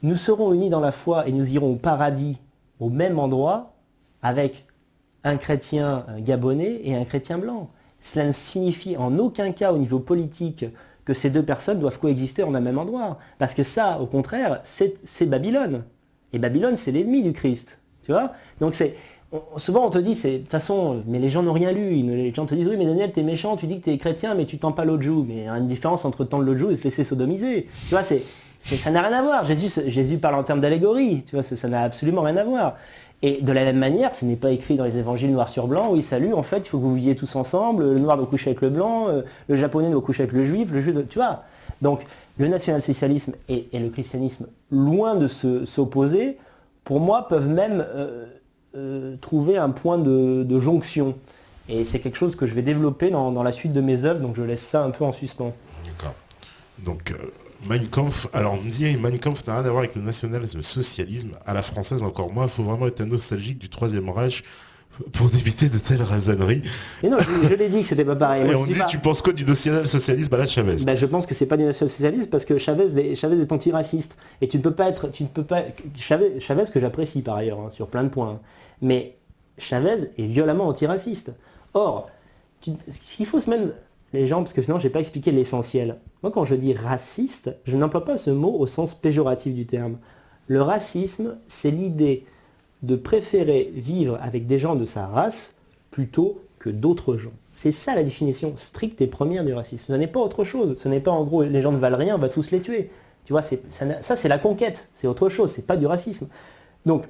nous serons unis dans la foi et nous irons au paradis au même endroit avec un chrétien gabonais et un chrétien blanc. Cela ne signifie en aucun cas au niveau politique que ces deux personnes doivent coexister en un même endroit. Parce que ça, au contraire, c'est Babylone. Et Babylone, c'est l'ennemi du Christ. Tu vois? Donc souvent on te dit, de toute façon, mais les gens n'ont rien lu. Les gens te disent, oui mais Daniel, t'es méchant, tu dis que t'es chrétien, mais tu tends pas l'autre joue. Mais il y a une différence entre tendre l'autre joue et se laisser sodomiser. Tu vois, ça n'a rien à voir. Jésus parle en termes d'allégorie. Tu vois, ça n'a absolument rien à voir. Et de la même manière, ce n'est pas écrit dans les évangiles noir sur blanc, oui salut, en fait, il faut que vous viviez tous ensemble, le noir doit coucher avec le blanc, le japonais doit coucher avec le juif, tu vois. Donc le national-socialisme et le christianisme, loin de s'opposer, pour moi peuvent même trouver un point de jonction. Et c'est quelque chose que je vais développer dans la suite de mes œuvres, donc je laisse ça un peu en suspens. D'accord. Donc, Mein Kampf, alors on me dit Mein Kampf n'a rien à voir avec le national-socialisme, à la française encore moins, il faut vraiment être un nostalgique du Troisième Reich pour d'éviter de telles rasaneries. Mais non, je l'ai dit que c'était pas pareil. Et on dit, tu penses quoi du national-socialisme à la Chavez? Je pense que c'est pas du national-socialisme parce que Chavez est antiraciste. Et tu ne peux pas Chavez que j'apprécie par ailleurs, hein, sur plein de points. Mais Chavez est violemment antiraciste. Or, ce qu'il faut se mettre les gens, parce que sinon j'ai pas expliqué l'essentiel. Moi quand je dis raciste, je n'emploie pas ce mot au sens péjoratif du terme. Le racisme, c'est l'idée de préférer vivre avec des gens de sa race plutôt que d'autres gens. C'est ça la définition stricte et première du racisme. Ce n'est pas autre chose. Ce n'est pas en gros les gens ne valent rien, on va tous les tuer. Tu vois, ça c'est la conquête, c'est autre chose, c'est pas du racisme. Donc,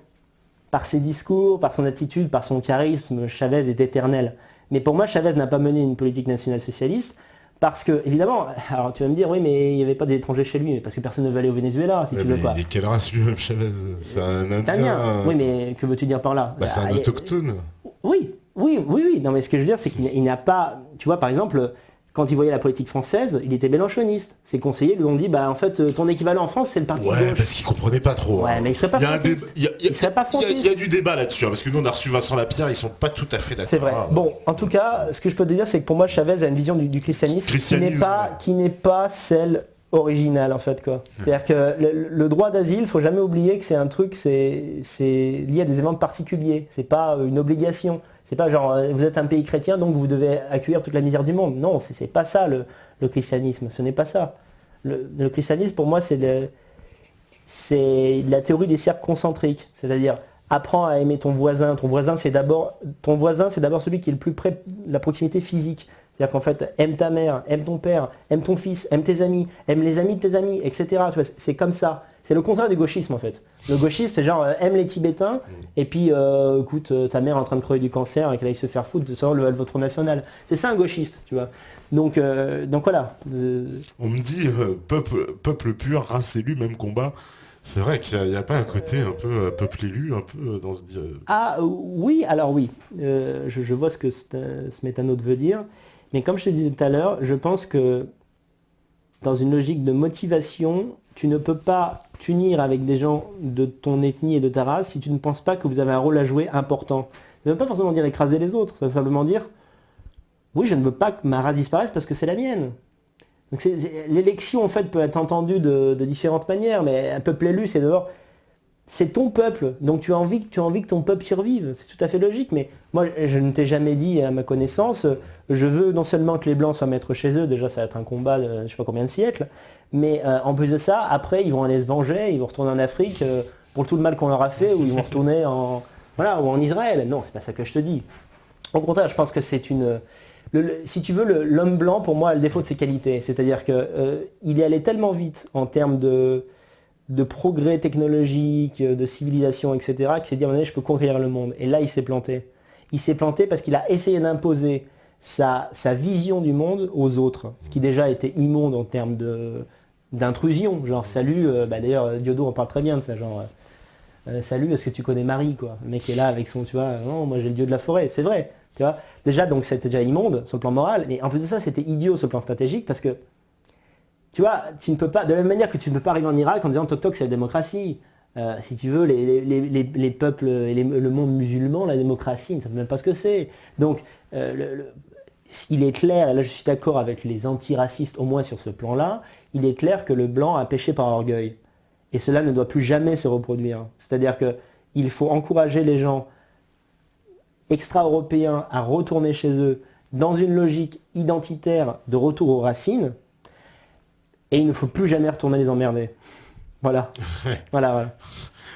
par ses discours, par son attitude, par son charisme, Chavez est éternel. Mais pour moi, Chavez n'a pas mené une politique nationale-socialiste parce que, évidemment, alors tu vas me dire, oui, mais il n'y avait pas des étrangers chez lui, parce que personne ne veut aller au Venezuela, si tu veux quoi. Mais quelle race lui-même, Chavez? C'est un Indien. Oui, mais que veux-tu dire par là? C'est un autochtone. Oui. Non, mais ce que je veux dire, c'est qu'il n'a pas... Tu vois, par exemple, quand il voyait la politique française, il était mélenchoniste. Ses conseillers lui ont dit, en fait, ton équivalent en France, c'est le parti de gauche. Parce qu'il comprenait pas trop. Ouais, mais il serait pas frontiste. Il serait pas frontiste. Il y a du débat là-dessus, parce que nous, on a reçu Vincent Lapierre, ils sont pas tout à fait d'accord. C'est vrai. Bon, en tout cas, ce que je peux te dire, c'est que pour moi, Chavez a une vision du christianisme qui n'est pas celle originale, en fait, quoi. C'est-à-dire que le droit d'asile, faut jamais oublier que c'est un truc, c'est lié à des éléments particuliers. C'est pas une obligation. C'est pas genre, vous êtes un pays chrétien, donc vous devez accueillir toute la misère du monde. Non, c'est pas ça le christianisme. Ce n'est pas ça. Le christianisme, pour moi, c'est la théorie des cercles concentriques. C'est-à-dire, apprends à aimer ton voisin. Ton voisin, c'est d'abord celui qui est le plus près de la proximité physique. C'est-à-dire qu'en fait, aime ta mère, aime ton père, aime ton fils, aime tes amis, aime les amis de tes amis, etc. C'est comme ça. C'est le contraire du gauchisme en fait. Le gauchisme, c'est genre aime les Tibétains et puis écoute, ta mère est en train de crever du cancer et qu'elle aille se faire foutre de votre national. C'est ça un gauchiste, tu vois. Donc voilà. On me dit peuple pur, race élue, même combat. C'est vrai qu'il n'y a pas un côté un peu peuple élu, un peu dans ce... Ah oui, alors oui. Je vois ce que ce métanote veut dire. Mais comme je te disais tout à l'heure, je pense que dans une logique de motivation, tu ne peux pas t'unir avec des gens de ton ethnie et de ta race si tu ne penses pas que vous avez un rôle à jouer important. Ça ne veut pas forcément dire écraser les autres, ça veut simplement dire oui, je ne veux pas que ma race disparaisse parce que c'est la mienne. Donc l'élection en fait peut être entendue de différentes manières, mais un peuple élu, c'est d'abord... C'est ton peuple, donc tu as envie que ton peuple survive, c'est tout à fait logique, mais moi je ne t'ai jamais dit à ma connaissance, je veux non seulement que les Blancs soient maîtres chez eux, déjà ça va être un combat de je sais pas combien de siècles, mais en plus de ça, après ils vont aller se venger, ils vont retourner en Afrique pour tout le mal qu'on leur a fait, ou ils vont retourner ou en Israël. Non, c'est pas ça que je te dis. Au contraire, je pense que c'est une... si tu veux, l'homme blanc pour moi a le défaut de ses qualités, c'est-à-dire qu'il est allé tellement vite en termes de progrès technologique, de civilisation, etc., qu'il s'est dit à un moment donné, je peux conquérir le monde. Et là, il s'est planté. Il s'est planté parce qu'il a essayé d'imposer sa vision du monde aux autres, ce qui déjà était immonde en termes d'intrusion. Genre, salut, d'ailleurs, Diodo en parle très bien de ça, genre, salut, est-ce que tu connais Marie, quoi? Le mec est là avec son, tu vois, non, moi j'ai le dieu de la forêt, c'est vrai, tu vois. Déjà, donc c'était déjà immonde sur le plan moral, mais en plus de ça, c'était idiot sur le plan stratégique parce que tu vois, tu ne peux pas, de la même manière que tu ne peux pas arriver en Irak en disant toc toc c'est la démocratie. Si tu veux, les peuples et le monde musulman, la démocratie, ils ne savent même pas ce que c'est. Donc, il est clair, et là je suis d'accord avec les antiracistes, au moins sur ce plan-là, il est clair que le blanc a péché par orgueil. Et cela ne doit plus jamais se reproduire. C'est-à-dire qu'il faut encourager les gens extra-européens à retourner chez eux dans une logique identitaire de retour aux racines. Et il ne faut plus jamais retourner les emmerder. Voilà. Voilà.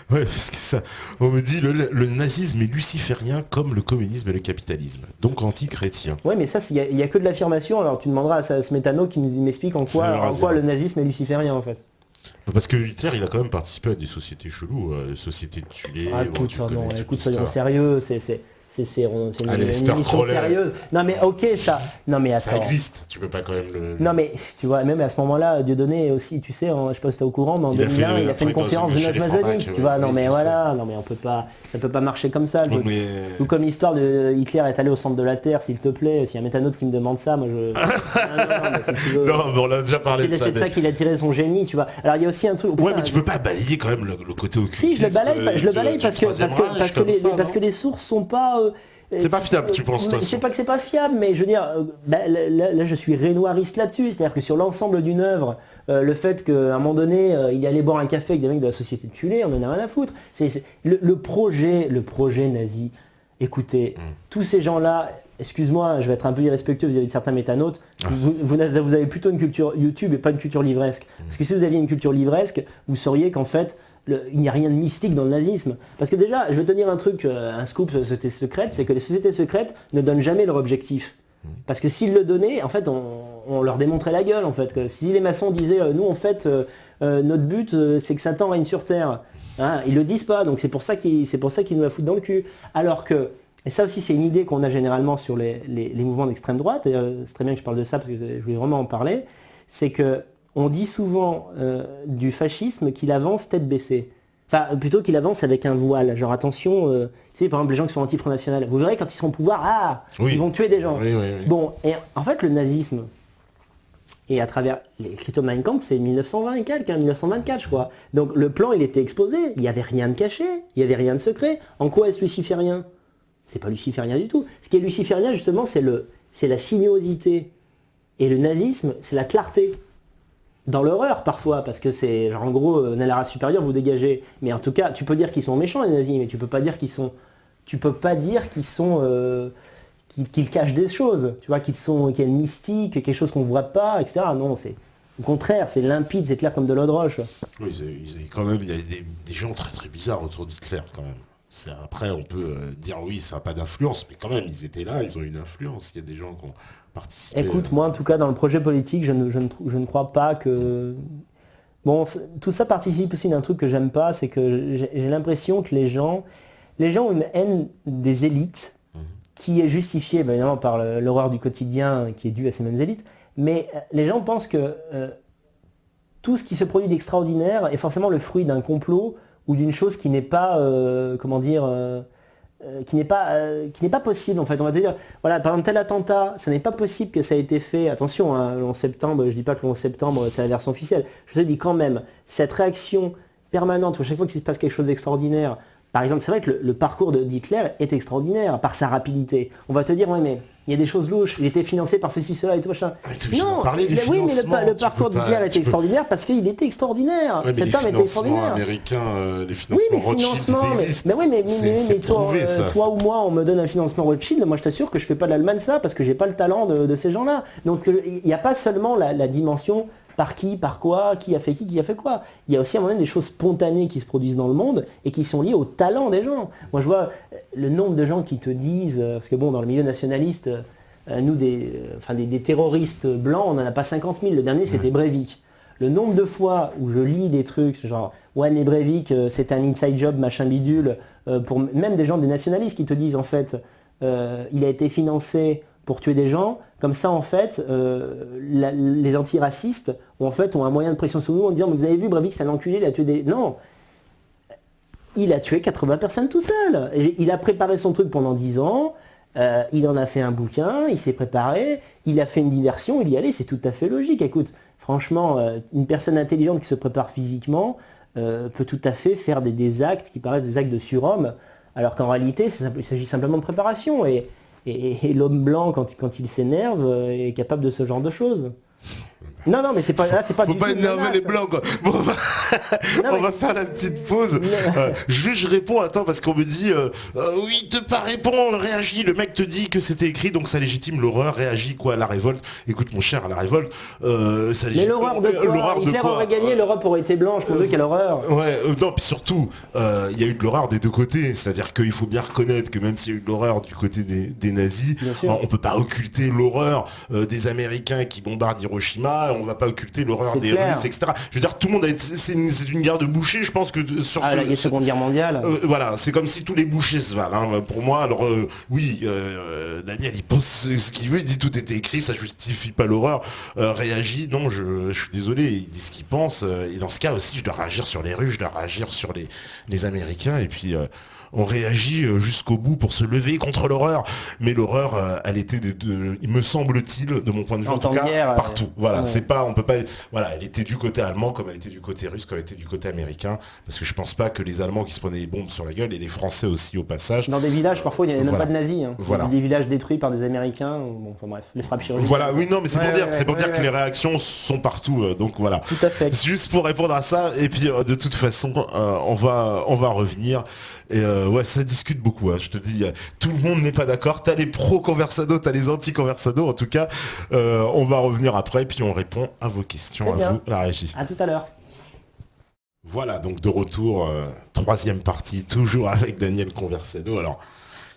Ouais, parce que ça, on me dit le nazisme est luciférien comme le communisme et le capitalisme, donc anti-chrétien. Ouais, mais ça, il n'y a que de l'affirmation. Alors tu demanderas à ce métano qui m'explique en quoi le nazisme est luciférien en fait. Parce que Hitler, il a quand même participé à des sociétés cheloues, des sociétés de tuilés. Écoute, soyons sérieux, une Allez, émission Troller. sérieuse. Non mais ok ça. Non mais attends. Ça existe, tu peux pas quand même le... Non mais tu vois, même à ce moment-là, Dieudonné aussi, tu sais, je sais pas si t'es au courant, mais en 2001, il a fait une conférence de notes maçonniques, tu vois. Non mais voilà, non mais on peut pas, ça peut pas marcher comme ça. Ou comme l'histoire de Hitler est allé au centre de la Terre, s'il te plaît, s'il y a un métanote qui me demande ça, moi je... non, mais si tu veux... Non, mais on a déjà parlé de ça. C'est de ça qu'il a tiré son génie, tu vois. Alors il y a aussi un truc... Ouais, mais tu peux pas balayer quand même le côté occultisme. Si, je le balaye parce que les sources sont pas... C'est pas fiable, tu penses, toi? C'est pas que c'est pas fiable, mais je veux dire, là je suis rénoiriste là-dessus, c'est-à-dire que sur l'ensemble d'une œuvre, le fait qu'à un moment donné, il allait boire un café avec des mecs de la société de Tulé, on en a rien à foutre. Le projet nazi, écoutez, tous ces gens-là, excuse-moi, je vais être un peu irrespectueux vis-à-vis de certains métanotes, vous avez plutôt une culture YouTube et pas une culture livresque. Parce que si vous aviez une culture livresque, vous sauriez qu'en fait, il n'y a rien de mystique dans le nazisme. Parce que déjà, je vais te dire un truc, un scoop société secrète, c'est que les sociétés secrètes ne donnent jamais leur objectif. Parce que s'ils le donnaient, en fait, on leur démontrait la gueule, en fait. Que si les maçons disaient, nous, en fait, notre but, c'est que Satan règne sur Terre. Hein, ils le disent pas, donc c'est pour ça qu'ils nous la foutent dans le cul. Alors que, et ça aussi, c'est une idée qu'on a généralement sur les mouvements d'extrême droite, et c'est très bien que je parle de ça, parce que je voulais vraiment en parler, c'est que on dit souvent du fascisme qu'il avance tête baissée. Enfin, plutôt qu'il avance avec un voile. Genre, attention, tu sais, par exemple, les gens qui sont anti-Front National, vous verrez quand ils seront au pouvoir, ils vont tuer des gens. Oui. Bon, et en fait, le nazisme, et à travers l'écriture de Mein Kampf, c'est 1920 et quelques, 1924, je crois. Donc, le plan, il était exposé. Il n'y avait rien de caché. Il n'y avait rien de secret. En quoi est-ce luciférien? C'est pas luciférien du tout. Ce qui est luciférien, justement, c'est la sinuosité. Et le nazisme, c'est la clarté. Dans l'horreur parfois, parce que c'est genre en gros, on a la race supérieure, vous dégagez. Mais en tout cas, tu peux dire qu'ils sont méchants les nazis, mais tu peux pas dire qu'ils sont, qu'ils cachent des choses. Tu vois, qu'il y a une mystique, quelque chose qu'on voit pas, etc. Non, c'est au contraire, c'est limpide, c'est clair comme de l'eau de roche. Oui, quand même, il y a des gens très très bizarres autour d'Hitler quand même. Après, on peut dire oui, ça n'a pas d'influence, mais quand même, ils étaient là, ils ont une influence. Il y a des gens qui ont participé. Écoute, moi, en tout cas, dans le projet politique, je ne crois pas que... Bon, tout ça participe aussi d'un truc que j'aime pas, c'est que j'ai l'impression que les gens ont une haine des élites qui est justifiée, évidemment, par l'horreur du quotidien qui est due à ces mêmes élites, mais les gens pensent que tout ce qui se produit d'extraordinaire est forcément le fruit d'un complot ou d'une chose qui n'est pas, qui n'est pas possible en fait. On va te dire, voilà, par exemple tel attentat, ça n'est pas possible que ça ait été fait, attention, hein, le 11 septembre, je dis pas que le 11 septembre c'est la version officielle, je te dis quand même, cette réaction permanente, où chaque fois qu'il se passe quelque chose d'extraordinaire, par exemple, c'est vrai que le parcours d'Hitler est extraordinaire par sa rapidité. On va te dire, ouais, mais il y a des choses louches, il était financé par ceci, cela et tout machin. Non, oui, mais le parcours d'Hitler était extraordinaire parce qu'il était extraordinaire. Ouais, cet homme était extraordinaire. Américains, les financements Rothschild, ils existent. Mais toi ou moi, on me donne un financement Rothschild, moi je t'assure que je fais pas de l'Allemagne ça parce que j'ai pas le talent de ces gens-là. Donc il n'y a pas seulement la dimension par qui, par quoi, qui a fait quoi. Il y a aussi à un moment donné des choses spontanées qui se produisent dans le monde et qui sont liées au talent des gens. Moi je vois le nombre de gens qui te disent, parce que bon, dans le milieu nationaliste, nous des terroristes blancs, on n'en a pas 50 000. Le dernier c'était Breivik. Le nombre de fois où je lis des trucs, genre ouais mais Breivik c'est un inside job machin bidule, pour même des gens, des nationalistes qui te disent en fait il a été financé pour tuer des gens, comme ça en fait les antiracistes ont un moyen de pression sur nous en disant mais vous avez vu Breivik c'est un enculé, il a tué des... Non, il a tué 80 personnes tout seul. Il a préparé son truc pendant 10 ans, il en a fait un bouquin, il s'est préparé, il a fait une diversion, il y allait, c'est tout à fait logique. Écoute, franchement, une personne intelligente qui se prépare physiquement peut tout à fait faire des actes qui paraissent des actes de surhomme, alors qu'en réalité il s'agit simplement de préparation. Et l'homme blanc, quand il s'énerve, est capable de ce genre de choses. Non, mais c'est pas Faut du pas tout énerver les blancs, quoi. Bon, on va faire la petite pause. Je réponds, attends, parce qu'on me dit oui, te pas répond, réagis. Le mec te dit que c'était écrit, donc ça légitime l'horreur. Réagis quoi à la révolte. Écoute, mon cher, à la révolte, ça légitime. Mais l'horreur de quoi? Hitler aurait gagné, l'Europe aurait été blanche. Pour eux, quelle horreur. Ouais, non, puis surtout, il y a eu de l'horreur des deux côtés. C'est-à-dire qu'il faut bien reconnaître que même s'il y a eu de l'horreur du côté des nazis, on peut pas occulter l'horreur des Américains qui bombardent Hiroshima. on va pas occulter l'horreur C'est des clair. Russes, etc. Je veux dire, tout le monde c'est une guerre de bouchers, je pense que sur La Seconde Guerre mondiale. voilà, c'est comme si tous les bouchers se valent. Hein. Pour moi, alors oui, Daniel, il pense ce qu'il veut, il dit tout était écrit, ça justifie pas l'horreur. Réagit, non, je suis désolé, il dit ce qu'il pense. Et dans ce cas aussi, je dois réagir sur les Russes, je dois réagir sur les Américains, et puis on réagit jusqu'au bout pour se lever contre l'horreur. Mais l'horreur, elle était, il me semble-t-il, de mon point de vue, en tout cas, guerre, partout. Voilà, ouais. c'est pas, on peut pas, voilà, elle était du côté allemand comme elle était du côté russe, comme elle était du côté américain. Parce que je pense pas que les Allemands qui se prenaient les bombes sur la gueule et les Français aussi au passage. Dans des villages, parfois, il n'y avait même Voilà. pas de nazis. Hein. Voilà. Des villages détruits par des Américains. Bon, enfin bref, les frappes chirurgicales. Voilà, oui, non, mais c'est pour dire, c'est pour dire ouais, que ouais. les réactions sont partout. Donc voilà. Tout à fait. Juste pour répondre à ça, et puis de toute façon, on va revenir. Et ouais, ça discute beaucoup. Hein, je te dis, tout le monde n'est pas d'accord. T'as les pro-conversado, t'as les anti-conversado. En tout cas, on va revenir après, puis on répond à vos questions, Très à bien. vous, la régie. À tout à l'heure. Voilà, donc de retour, troisième partie, toujours avec Daniel Conversado. Alors,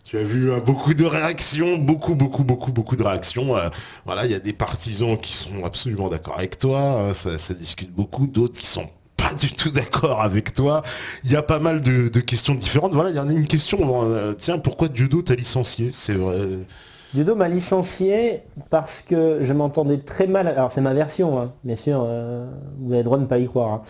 tu as vu beaucoup de réactions, beaucoup de réactions. Voilà, il y a des partisans qui sont absolument d'accord avec toi, ça discute beaucoup, d'autres qui sont pas du tout d'accord avec toi. Il y a pas mal de questions différentes. Voilà, il y en a une question, tiens, pourquoi Dieudo t'a licencié? C'est vrai. Dieudo m'a licencié parce que je m'entendais très mal. Alors c'est ma version, hein, bien sûr, vous avez le droit de ne pas y croire. Hein.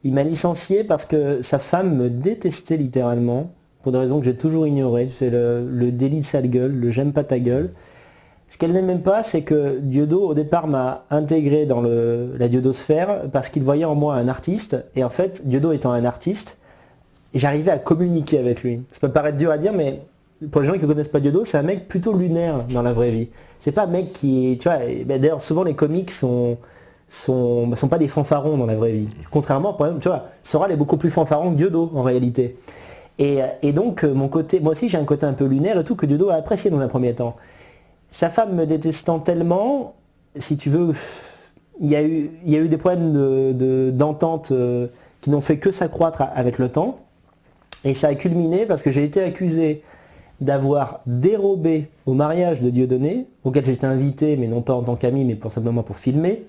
Il m'a licencié parce que sa femme me détestait littéralement, pour des raisons que j'ai toujours ignorées. Tu sais, le délit de sale gueule, le j'aime pas ta gueule. Ce qu'elle n'aime même pas, c'est que Dieudo, au départ, m'a intégré dans la Dieudo-sphère parce qu'il voyait en moi un artiste. Et en fait, Dieudo étant un artiste, j'arrivais à communiquer avec lui. Ça peut paraître dur à dire, mais pour les gens qui ne connaissent pas Dieudo, c'est un mec plutôt lunaire dans la vraie vie. C'est pas un mec qui est... Tu vois, d'ailleurs, souvent les comiques sont pas des fanfarons dans la vraie vie. Contrairement, par exemple, tu vois, Soral est beaucoup plus fanfaron que Dieudo, en réalité. Et donc, mon côté... Moi aussi, j'ai un côté un peu lunaire et tout, que Dieudo a apprécié dans un premier temps. Sa femme me détestant tellement, si tu veux, il y a eu des problèmes d'entente qui n'ont fait que s'accroître avec le temps. Et ça a culminé parce que j'ai été accusé d'avoir dérobé au mariage de Dieudonné, auquel j'étais invité, mais non pas en tant qu'ami, mais simplement pour filmer.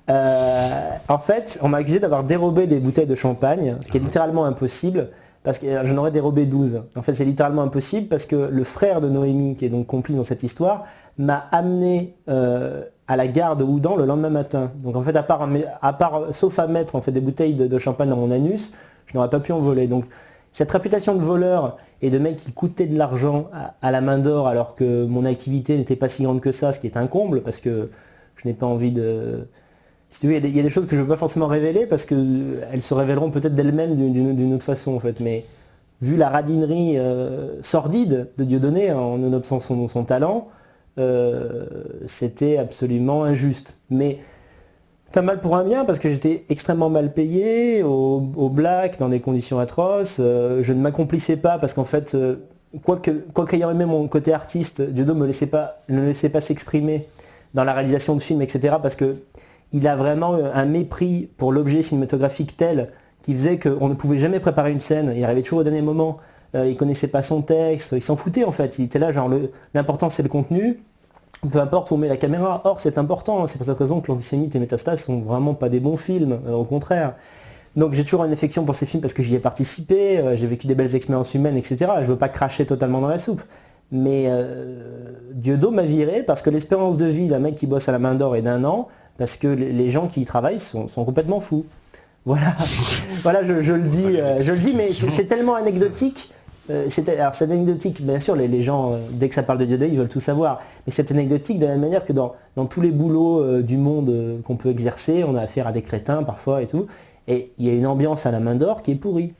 En fait, on m'a accusé d'avoir dérobé des bouteilles de champagne, ce qui est littéralement impossible. Parce que j'en aurais dérobé 12. En fait, c'est littéralement impossible parce que le frère de Noémie, qui est donc complice dans cette histoire, m'a amené à la gare de Houdan le lendemain matin. Donc en fait, sauf à mettre en fait, des bouteilles de champagne dans mon anus, je n'aurais pas pu en voler. Donc cette réputation de voleur et de mec qui coûtait de l'argent à la main d'or alors que mon activité n'était pas si grande que ça, ce qui est un comble parce que je n'ai pas envie de... Si tu veux, il y a des choses que je ne veux pas forcément révéler parce qu'elles se révéleront peut-être d'elles-mêmes d'une autre façon en fait. Mais vu la radinerie sordide de Dieudonné en nonobstant son talent, c'était absolument injuste. Mais c'est un mal pour un bien parce que j'étais extrêmement mal payé, au black, dans des conditions atroces. Je ne m'accomplissais pas parce qu'en fait, qu'ayant aimé mon côté artiste, Dieudo ne me laissait pas s'exprimer dans la réalisation de films, etc. Parce que il a vraiment un mépris pour l'objet cinématographique tel qui faisait qu'on ne pouvait jamais préparer une scène. Il arrivait toujours au dernier moment, il connaissait pas son texte, il s'en foutait en fait. Il était là genre l'important c'est le contenu, peu importe où on met la caméra. Or c'est important, c'est pour cette raison que L'Antisémite et Métastase sont vraiment pas des bons films, au contraire. Donc j'ai toujours une affection pour ces films parce que j'y ai participé, j'ai vécu des belles expériences humaines, etc. Je veux pas cracher totalement dans la soupe. Mais Dieudo m'a viré parce que l'espérance de vie d'un mec qui bosse à la main d'or est d'1 an, parce que les gens qui y travaillent sont complètement fous. Voilà, voilà je le dis, mais c'est tellement anecdotique. Alors c'est anecdotique, bien sûr, les gens, dès que ça parle de Dieudo, ils veulent tout savoir. Mais c'est anecdotique de la même manière que dans tous les boulots du monde qu'on peut exercer, on a affaire à des crétins parfois et tout. Et il y a une ambiance à la main d'or qui est pourrie.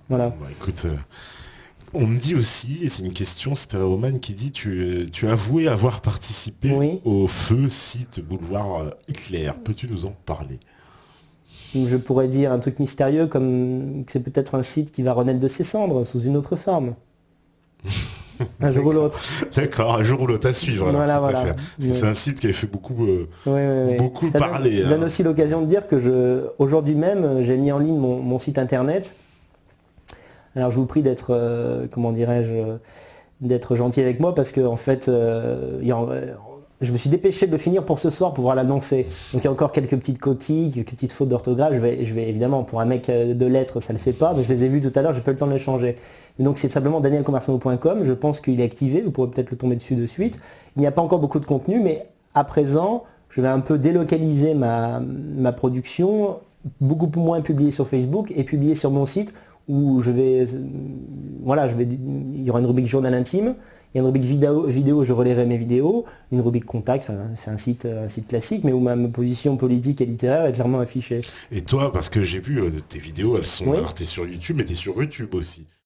Voilà. Bah, écoute, on me dit aussi, et c'est une question, c'était Roman qui dit tu as avoué avoir participé Oui. au feu site boulevard Hitler. Peux-tu nous en parler? Je pourrais dire un truc mystérieux comme que c'est peut-être un site qui va renaître de ses cendres sous une autre forme. Un jour ou l'autre. D'accord, un jour ou l'autre à suivre. Alors, Voilà, cette voilà. affaire. Parce que c'est un site qui avait fait beaucoup, Oui. beaucoup Ça parler. donne aussi l'occasion de dire que aujourd'hui même, j'ai mis en ligne mon site internet. Alors je vous prie d'être, comment dirais-je, d'être gentil avec moi parce que en fait, Je me suis dépêché de le finir pour ce soir pour pouvoir l'annoncer. Donc il y a encore quelques petites coquilles, quelques petites fautes d'orthographe. Je vais évidemment, pour un mec de lettres, ça le fait pas, mais je les ai vus tout à l'heure, j'ai pas eu le temps de les changer. Mais donc c'est simplement danielcommersano.com, je pense qu'il est activé, vous pourrez peut-être le tomber dessus de suite. Il n'y a pas encore beaucoup de contenu, mais à présent, je vais un peu délocaliser ma production, beaucoup moins publier sur Facebook et publier sur mon site où il y aura une rubrique journal intime. Il y a une rubrique vidéo, je relayerai mes vidéos, une rubrique contact, c'est un site classique, mais où ma position politique et littéraire est clairement affichée. Et toi, parce que j'ai vu tes vidéos, elles sont... Oui. Alors t'es sur YouTube, mais t'es sur YouTube aussi.